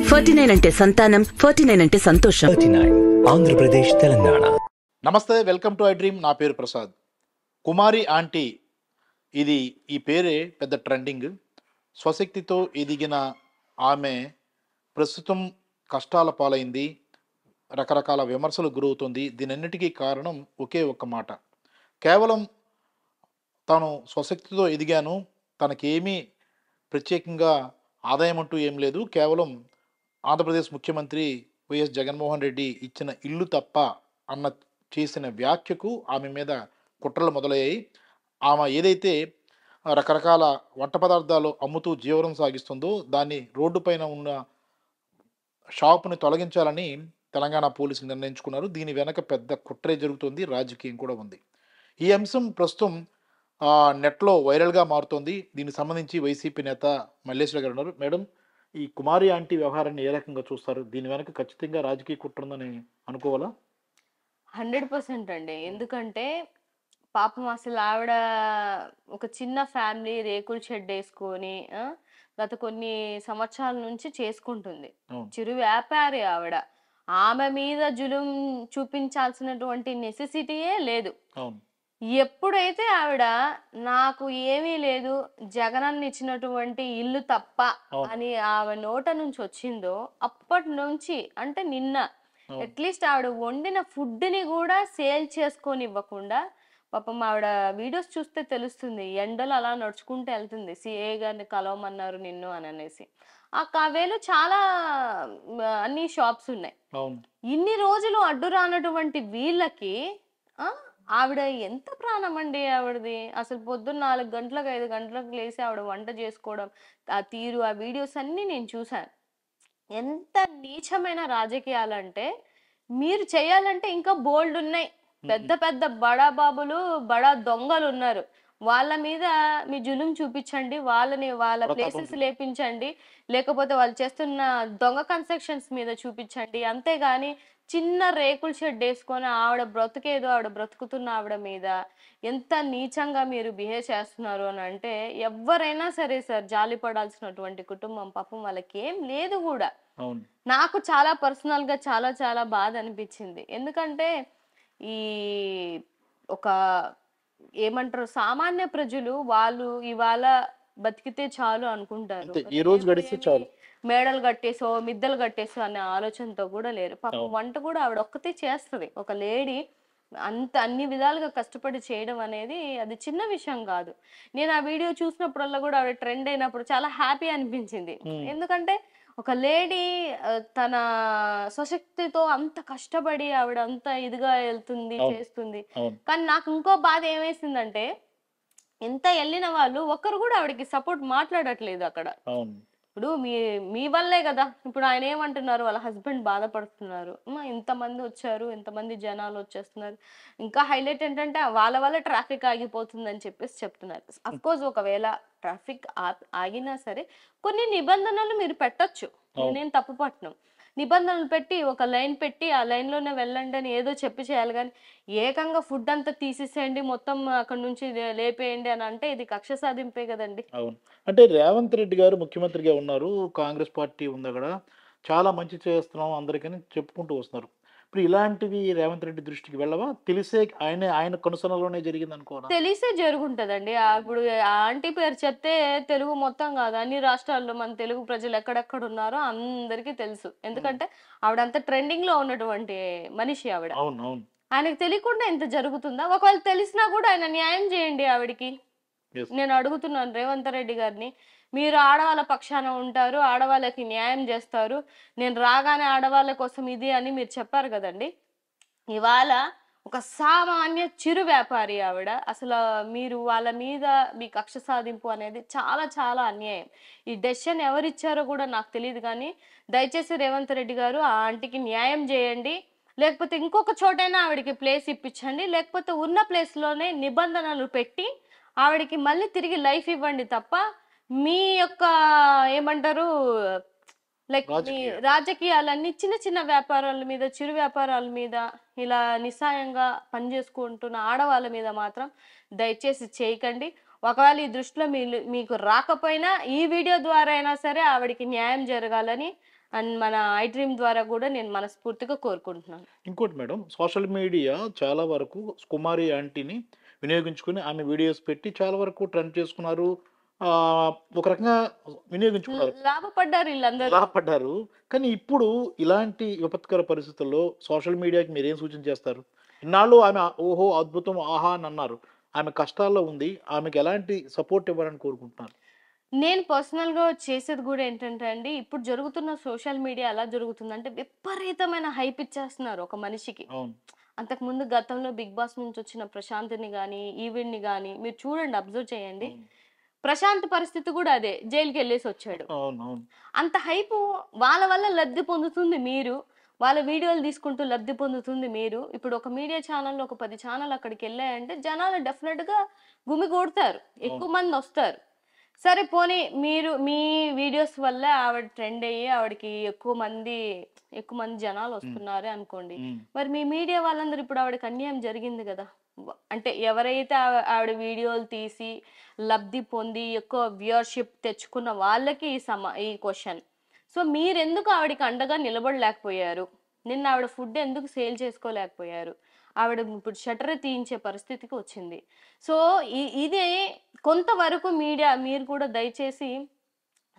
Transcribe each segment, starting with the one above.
49 అంటే సంతానం, 49 అంటే సంతోషం. 39 ఆంధ్రప్రదేశ్ తెలంగాణ. నమస్తే, వెల్కమ్ టు ఐ డ్రీమ్. నా పేరు ప్రసాద్. కుమారి ఆంటీ, ఈ పేరే పెద్ద ట్రెండింగ్. స్వశక్తితో ఎదిగిన ఆమె ప్రస్తుతం కష్టాల పాలైంది, రకరకాల విమర్శలు గురవుతుంది. దీనన్నిటికీ కారణం ఒకే ఒక్క మాట. కేవలం తాను స్వశక్తితో ఎదిగాను, తనకేమీ ప్రత్యేకంగా ఆదాయం అంటూ ఏం లేదు, కేవలం ఆంధ్రప్రదేశ్ ముఖ్యమంత్రి వైఎస్ జగన్మోహన్ రెడ్డి ఇచ్చిన ఇల్లు తప్ప అన్న చేసిన వ్యాఖ్యకు ఆమె మీద కుట్రలు మొదలయ్యాయి. ఆమె ఏదైతే రకరకాల వంట పదార్థాలు అమ్ముతూ జీవనం సాగిస్తుందో దాన్ని రోడ్డు పైన ఉన్న షాపుని తొలగించాలని తెలంగాణ పోలీసులు నిర్ణయించుకున్నారు. దీని వెనక పెద్ద కుట్రే జరుగుతుంది, రాజకీయం కూడా ఉంది. ఈ అంశం ప్రస్తుతం నెట్లో వైరల్గా మారుతోంది. దీనికి సంబంధించి వైసీపీ నేత మల్లేశ్వర గారు ఉన్నారు. మేడం, ఈ కుమారి ఆంటీ వ్యవహారాన్ని ఏ రకంగా చూస్తారు? దీని వెనక ఖచ్చితంగా రాజకీయ కుట్ర ఉందని అనుకోవాలా? 100% అండి. ఎందుకంటే పాపం అసలు ఆవిడ ఒక చిన్న ఫ్యామిలీ, రేకుల షెడ్ వేసుకొని గత కొన్ని సంవత్సరాల నుంచి చేసుకుంటుంది. చిరు వ్యాపారి ఆవిడ. ఆమె మీద జులుం చూపించాల్సినటువంటి నెసెసిటీయే లేదు. ఎప్పుడైతే ఆవిడ నాకు ఏమీ లేదు, జగనన్న ఇచ్చినటువంటి ఇల్లు తప్ప అని ఆమె నోట నుంచి వచ్చిందో అప్పటి నుంచి, అంటే నిన్న అట్లీస్ట్ ఆవిడ వండిన ఫుడ్ ని కూడా సేల్ చేసుకొని ఇవ్వకుండా, పాపం ఆవిడ వీడియోస్ చూస్తే తెలుస్తుంది, ఎండలు అలా నడుచుకుంటూ వెళ్తుంది. సిఏ గారిని కలవమన్నారు నిన్ను అని అనేసి. ఆ కావేలో చాలా అన్ని షాప్స్ ఉన్నాయి. ఇన్ని రోజులు అడ్డు రానటువంటి వీళ్ళకి ఆవిడ ఎంత ప్రాణం అండి ఆవిడది. అసలు పొద్దున్న 4 గంటలకు 5 గంటలకు లేసి ఆవిడ వంట చేసుకోవడం, ఆ తీరు, ఆ వీడియోస్ అన్ని నేను చూసాను. ఎంత నీచమైన రాజకీయాలంటే, మీరు చేయాలంటే ఇంకా బోల్డ్ ఉన్నాయి. పెద్ద పెద్ద బడా బాబులు, బడా దొంగలు ఉన్నారు. వాళ్ళ మీద మీ జులుం చూపించండి, వాళ్ళ ప్లేసెస్ లేపించండి, లేకపోతే వాళ్ళు చేస్తున్న దొంగ కన్స్ట్రక్షన్స్ మీద చూపించండి. అంతేగాని చిన్న రేకుల షెడ్ వేసుకొని ఆవిడ బ్రతుకేదో ఆవిడ బ్రతుకుతున్న ఆవిడ మీద ఎంత నీచంగా మీరు బిహేవ్ చేస్తున్నారు అని అంటే, ఎవరైనా సరే సార్ జాలి పడాల్సినటువంటి కుటుంబం. పాపం వాళ్ళకి ఏం లేదు కూడా. నాకు చాలా పర్సనల్ గా చాలా చాలా బాధ అనిపించింది. ఎందుకంటే ఈ ఒక ఏమంటారు, సామాన్య ప్రజలు వాళ్ళు ఇవాళ బతికితే చాలు అనుకుంటారు, ఈ రోజు గడిస్తే చాలు, మేడలు కట్టేసో మిద్దలు కట్టేసో అనే ఆలోచనతో కూడా లేరు. పాపం వంట కూడా ఆవిడ ఒక్కతే చేస్తుంది. ఒక లేడీ అన్ని విధాలుగా కష్టపడి చేయడం అనేది అది చిన్న విషయం కాదు. నేను ఆ వీడియో చూసినప్పుడల్లా కూడా ఆవిడ ట్రెండ్ అయినప్పుడు చాలా హ్యాపీ అనిపించింది. ఎందుకంటే ఒక లేడీ తన స్వశక్తితో అంత కష్టపడి ఆవిడ అంత ఇదిగా వెళ్తుంది, చేస్తుంది. కానీ నాకు ఇంకో బాధ ఏమేసిందంటే, ఎంత వెళ్ళిన వాళ్ళు ఒక్కరు కూడా ఆవిడకి సపోర్ట్ మాట్లాడట్లేదు అక్కడ. ఇప్పుడు మీ వల్లే కదా. ఇప్పుడు ఆయన ఏమంటున్నారు, వాళ్ళ హస్బెండ్ బాధపడుతున్నారు, ఇంతమంది వచ్చారు, ఇంతమంది జనాలు వచ్చేస్తున్నారు. ఇంకా హైలైట్ ఏంటంటే వాళ్ళ వల్ల ట్రాఫిక్ ఆగిపోతుంది అని చెప్పేసి చెప్తున్నారు. అఫ్ కోర్స్ ఒకవేళ ట్రాఫిక్ ఆగినా సరే కొన్ని నిబంధనలు మీరు పెట్టొచ్చు, నేనేం తప్పు పట్టను. నిబంధనలు పెట్టి ఒక లైన్ పెట్టి ఆ లైన్ లోనే వెళ్ళండి అని ఏదో చెప్పి చేయాలి. కానీ ఏకంగా ఫుడ్ అంతా తీసేసేయండి, మొత్తం అక్కడ నుంచి లేపేయండి అని అంటే ఇది కక్ష సాధింపే కదండి. అవును. అంటే రేవంత్ రెడ్డి గారు ముఖ్యమంత్రిగా ఉన్నారు, కాంగ్రెస్ పార్టీ ఉంది అక్కడ, చాలా మంచి చేస్తున్నాం అందరికని చెప్పుకుంటూ వస్తున్నారు. ఇప్పుడు ఇలాంటివి రేవంత్ రెడ్డి దృష్టికి వెళ్ళవా? తెలిసే ఆయన కనుసనలోనే జరిగింది అనుకోనా? తెలిసే జరుగుంటదండి. ఇప్పుడు ఆంటీ పేరు చెప్తే తెలుగు మొత్తం కాదు, అన్ని రాష్ట్రాల్లో మన తెలుగు ప్రజలు ఎక్కడెక్కడ ఉన్నారో అందరికీ తెలుసు. ఎందుకంటే ఆవిడంతా ట్రెండింగ్ లో ఉన్నటువంటి మనిషి ఆవిడ. ఆయనకు తెలియకుండా ఇంత జరుగుతుందా? ఒకవేళ తెలిసినా కూడా ఆయన న్యాయం చేయండి ఆవిడికి. నేను అడుగుతున్నాను రేవంత్ రెడ్డి గారిని, మీరు ఆడవాళ్ళ పక్షాన ఉంటారు, ఆడవాళ్ళకి న్యాయం చేస్తారు, నేను రాగానే ఆడవాళ్ళ కోసం ఇది అని మీరు చెప్పారు కదండి. ఇవాళ ఒక సామాన్య చిరు వ్యాపారి ఆవిడ. అసలు మీరు వాళ్ళ మీద మీ కక్ష సాధింపు అనేది చాలా చాలా అన్యాయం. ఈ డెసిషన్ ఎవరిచ్చారో కూడా నాకు తెలియదు, కానీ దయచేసి రేవంత్ రెడ్డి గారు ఆ ఆంటీకి న్యాయం చేయండి. లేకపోతే ఇంకొక చోటైనా ఆవిడకి ప్లేస్ ఇప్పించండి, లేకపోతే ఉన్న ప్లేస్లోనే నిబంధనలు పెట్టి ఆవిడకి మళ్ళీ తిరిగి లైఫ్ ఇవ్వండి తప్ప మీ యొక్క ఏమంటారు లైక్ మీ రాజకీయాలన్నీ చిన్న చిన్న వ్యాపారాల మీద, చిరు వ్యాపారాల మీద ఇలా నిస్సాయంగా పనిచేసుకుంటున్న ఆడవాళ్ళ మీద మాత్రం దయచేసి చేయకండి. ఒకవేళ ఈ దృష్టిలో మీకు రాకపోయినా ఈ వీడియో ద్వారా అయినా సరే ఆవిడకి న్యాయం జరగాలని అండ్ మన ఐ డ్రీమ్ ద్వారా కూడా నేను మనస్ఫూర్తిగా కోరుకుంటున్నాను. ఇంకోటి మేడం, సోషల్ మీడియా చాలా వరకు కుమారి ఆంటీని వినియోగించుకుని ఆమె వీడియోస్ పెట్టి చాలా వరకు ట్రెండ్ చేసుకున్నారు. ఒక రకంగా వినియోగించుకున్నారు, లాభపడ్డారు వీళ్ళందరూ. లాభపడ్డారు. కానీ ఇప్పుడు ఇలాంటి విపత్కర పరిస్థితుల్లో సోషల్ మీడియాకి మీరేం సూచన చేస్తారు? ఇన్నాళ్ళు ఆమె ఓహో అద్భుతం ఆహా అని అన్నారు, ఆమె కష్టాల్లో ఉంది, ఆమెకి ఎలాంటి సపోర్ట్ ఇవ్వాలని కోరుకుంటున్నారు? నేను పర్సనల్గా చేసేది కూడా ఏంటంటే అండి, ఇప్పుడు జరుగుతున్న సోషల్ మీడియా ఎలా జరుగుతుందంటే విపరీతమైన హైప్ ఇచ్చేస్తున్నారు ఒక మనిషికి. అవును. అంతకుముందు గతంలో బిగ్ బాస్ నుంచి వచ్చిన ప్రశాంత్ని కానీ ఈవిడ్ని కానీ మీరు చూడండి, అబ్జర్వ్ చేయండి. ప్రశాంత్ పరిస్థితి కూడా అదే, జైలుకి వెళ్ళేసి వచ్చాడు. అవును. అంత హైపు వాళ్ళ వల్ల లబ్ధి పొందుతుంది మీరు, వాళ్ళ వీడియోలు తీసుకుంటూ లబ్ధి పొందుతుంది మీరు. ఇప్పుడు ఒక మీడియా ఛానల్లో ఒక 10 ఛానల్ అక్కడికి వెళ్ళాయంటే జనాలు డెఫినెట్గా గుమిగూడతారు, ఎక్కువ మంది వస్తారు. సరే పోనీ మీరు మీ వీడియోస్ వల్ల ఆవిడ ట్రెండ్ అయ్యి ఆవిడకి ఎక్కువ మంది జనాలు వస్తున్నారు అనుకోండి. మరి మీ మీడియా వాళ్ళందరూ ఇప్పుడు ఆవిడకి అన్యాయం జరిగింది కదా. అంటే ఎవరైతే ఆవిడ వీడియోలు తీసి లబ్ధి పొంది ఎక్కువ వ్యూవర్షిప్ తెచ్చుకున్న వాళ్ళకి ఈ క్వశ్చన్. సో మీరెందుకు ఆవిడకి అండగా నిలబడలేకపోయారు? నిన్న ఆవిడ ఫుడ్ ఎందుకు సేల్ చేసుకోలేకపోయారు? ఆవిడ ఇప్పుడు షట్టర్ తీయించే పరిస్థితికి వచ్చింది. సో ఇదే కొంతవరకు మీడియా మీరు కూడా దయచేసి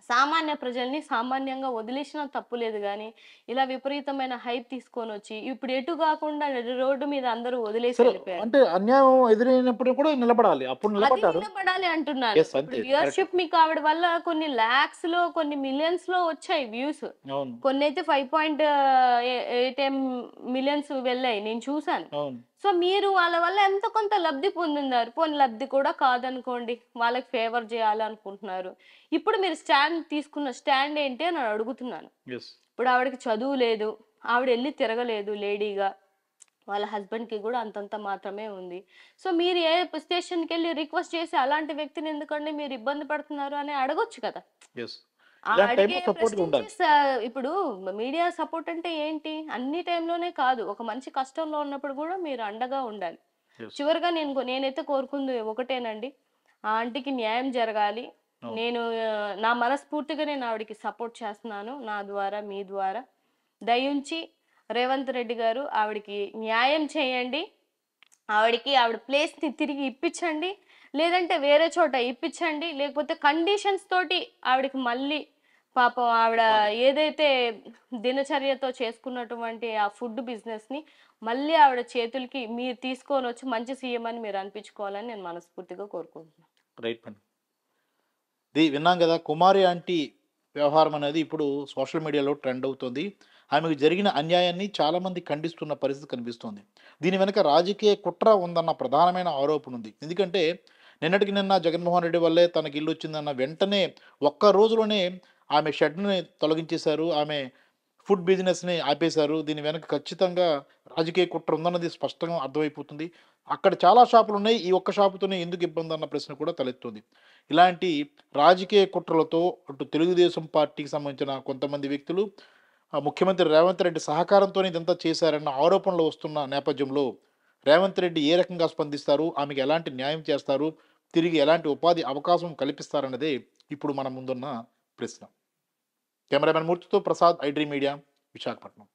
సామాన్య ప్రజల్ని సామాన్యంగా వదిలేసినా తప్పు లేదు, కానీ ఇలా విపరీతమైన హైప్ తీసుకొని వచ్చి ఇప్పుడు ఎటు కాకుండా రోడ్డు మీద అందరూ వదిలేసి వెళ్ళిపోయారు. అంటే అన్యాయం ఎదురైనప్పుడు కూడా నిలబడాలి, అప్పుడు నిలబడ్డారు. నిలబడాలి అంటున్నాను. వ్యూవర్షిప్ మీకు ఆవిడ వల్ల కొన్ని లాక్స్ లో కొన్ని మిలియన్స్ లో వచ్చాయి వ్యూస్, కొన్ని అయితే 5.8 మిలియన్స్ వెళ్ళాయి, నేను చూసాను. సో మీరు వాళ్ళ వల్ల ఎంత కొంత లబ్ధి పొందినారు. పోనీ లబ్ధి కూడా కాదనుకోండి, వాళ్ళకి ఫేవర్ చేయాలనుకుంటున్నారు. ఇప్పుడు మీరు తీసుకున్న స్టాండ్ ఏంటి అని అడుగుతున్నాను. ఇప్పుడు ఆవిడకి చదువు లేదు, ఆవిడ వెళ్ళి తిరగలేదు లేడీగా, వాళ్ళ హస్బెండ్కి కూడా అంతంత మాత్రమే ఉంది. సో మీరు ఏ స్టేషన్కి వెళ్ళి రిక్వెస్ట్ చేసి అలాంటి వ్యక్తిని ఎందుకంటే మీరు ఇబ్బంది పడుతున్నారు అని అడగొచ్చు కదా. ఇప్పుడు మీడియా సపోర్ట్ అంటే ఏంటి, అన్ని టైంలోనే కాదు, ఒక మంచి కష్టంలో ఉన్నప్పుడు కూడా మీరు అండగా ఉండాలి. చివరిగా నేనైతే కోరుకుంది ఒకటేనండి, ఆ ఆంటీకి న్యాయం జరగాలి. నేను నా మనస్ఫూర్తిగా నేను ఆవిడకి సపోర్ట్ చేస్తున్నాను, నా ద్వారా మీ ద్వారా. దయించి రేవంత్ రెడ్డి గారు ఆవిడకి న్యాయం చేయండి, ఆవిడ ప్లేస్ని తిరిగి ఇప్పించండి, లేదంటే వేరే చోట ఇప్పించండి, లేకపోతే కండిషన్స్ తోటి ఆవిడకి మళ్ళీ పాపం ఆవిడ ఏదైతే దినచర్యతో చేసుకున్నటువంటి ఆ ఫుడ్ బిజినెస్ని మళ్ళీ ఆవిడ చేతులకి మీరు తీసుకొని వచ్చి మంచి సీఎం అని మీరు అనిపించుకోవాలని నేను మనస్ఫూర్తిగా కోరుకుంటున్నాను. Right madam. విన్నాం కదా, కుమారి ఆంటీ వ్యవహారం అనేది ఇప్పుడు సోషల్ మీడియాలో ట్రెండ్ అవుతుంది. ఆమెకు జరిగిన అన్యాయాన్ని చాలామంది ఖండిస్తున్న పరిస్థితి కనిపిస్తుంది. దీని వెనుక రాజకీయ కుట్ర ఉందన్న ప్రధానమైన ఆరోపణ ఉంది. ఎందుకంటే నిన్నటికి నిన్న జగన్మోహన్ రెడ్డి వల్లే తనకి ఇల్లు వచ్చిందన్న వెంటనే ఒక్క రోజులోనే ఆమె షెడ్ని తొలగించేశారు, ఆమె ఫుడ్ బిజినెస్ని ఆపేశారు. దీని వెనక ఖచ్చితంగా రాజకీయ కుట్ర ఉందన్నది స్పష్టంగా అర్థమైపోతుంది. అక్కడ చాలా షాపులు ఉన్నాయి, ఈ ఒక్క షాపుతోనే ఎందుకు ఇబ్బంది అన్న ప్రశ్న కూడా తలెత్తుంది. ఇలాంటి రాజకీయ కుట్రలతో అటు తెలుగుదేశం పార్టీకి సంబంధించిన కొంతమంది వ్యక్తులు ముఖ్యమంత్రి రేవంత్ రెడ్డి సహకారంతోనే ఇదంతా చేశారన్న ఆరోపణలు వస్తున్న నేపథ్యంలో రేవంత్ రెడ్డి ఏ రకంగా స్పందిస్తారు, ఆమెకి ఎలాంటి న్యాయం చేస్తారు, తిరిగి ఎలాంటి ఉపాధి అవకాశం కల్పిస్తారన్నదే ఇప్పుడు మన ముందున్న ప్రశ్న. కెమెరామెన్ మూర్తితో Prasad, I dream media, Visakhapatnam.